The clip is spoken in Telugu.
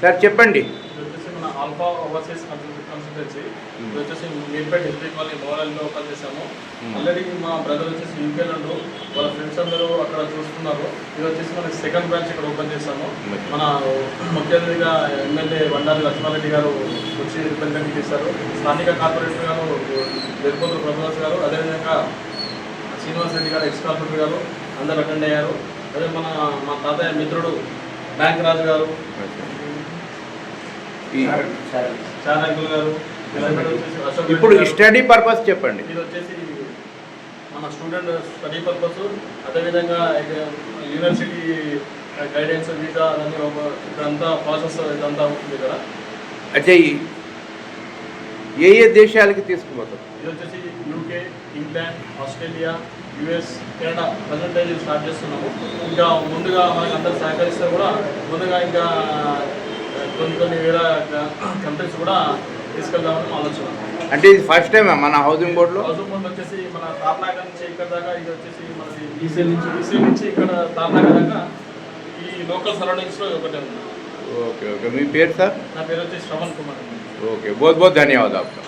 సార్ చెప్పండి. ఇది వచ్చేసి మన ఆల్ఫా ఓవర్సీస్ కన్సల్టెన్సీ. ఇది వచ్చేసి మీర్పేట్ ఎస్బీ కాలనీ మోడల్లో ఓపెన్ చేశాము. ఆల్రెడీ మా బ్రదర్ వచ్చేసి యూకేలో వాళ్ళ ఫ్రెండ్స్ అందరూ అక్కడ చూస్తున్నారు. ఇది వచ్చేసి మన సెకండ్ బ్రాంచ్ ఇక్కడ ఓపెన్ చేశాము. మన ముఖ్య అతిథిగా ఎమ్మెల్యే బండారి లక్ష్మారెడ్డి గారు వచ్చి రిప్రజెంట్ చేశారు. స్థానిక కార్పొరేటర్ గారు వెలుపూరు ప్రభుదాస్ గారు, అదేవిధంగా శ్రీనివాస్ రెడ్డి గారు ఎక్స్ కార్పొరేటర్ గారు అందరూ అటెండ్ అయ్యారు. అదే మా తాతయ్య మిత్రుడు బ్యాంక్ రాజు గారు, చారంకుల్ గారు, ఇప్పుడు స్టడీ పర్పస్ చెప్పండి. ఇది వచ్చేసి మన స్టడీ పర్పస్, అదేవిధంగా యూనివర్సిటీ గైడెన్స్, వీసా అన్నీ ఇదంతా ప్రాసెస్ ఇదంతా ఉంటుంది ఇక్కడ. అంటే ఏ ఏ దేశాలకి తీసుకుపోతారు? ఇది వచ్చేసి UK, England, Australia, US, Canada present start చేస్తున్నాము. ఇంకా ముందుగా మనకి అందరూ సహకరిస్తే కూడా ముందుగా ఇంకా కొన్ని వేరే కంట్రీస్ కూడా తీసుకెళ్దామని ఆలోచన. అంటే ఇది ఫస్ట్ టైం మన హౌసింగ్ బోర్డులో వచ్చేసి మన తార్నాక నుంచి ఇక్కడ దాకా, ఇది వచ్చేసి మనది ఈసీ నుంచి ఇక్కడ తార్నాక దాకా ఈ లోకల్ సరౌండింగ్స్లో ఒకటే ఉంది. Okay okay. మీ పేరు సార్? నా పేరు వచ్చేసి శ్రవణ్ కుమార్. ఓకే, बहुत बहुत धन्यवाद आपका.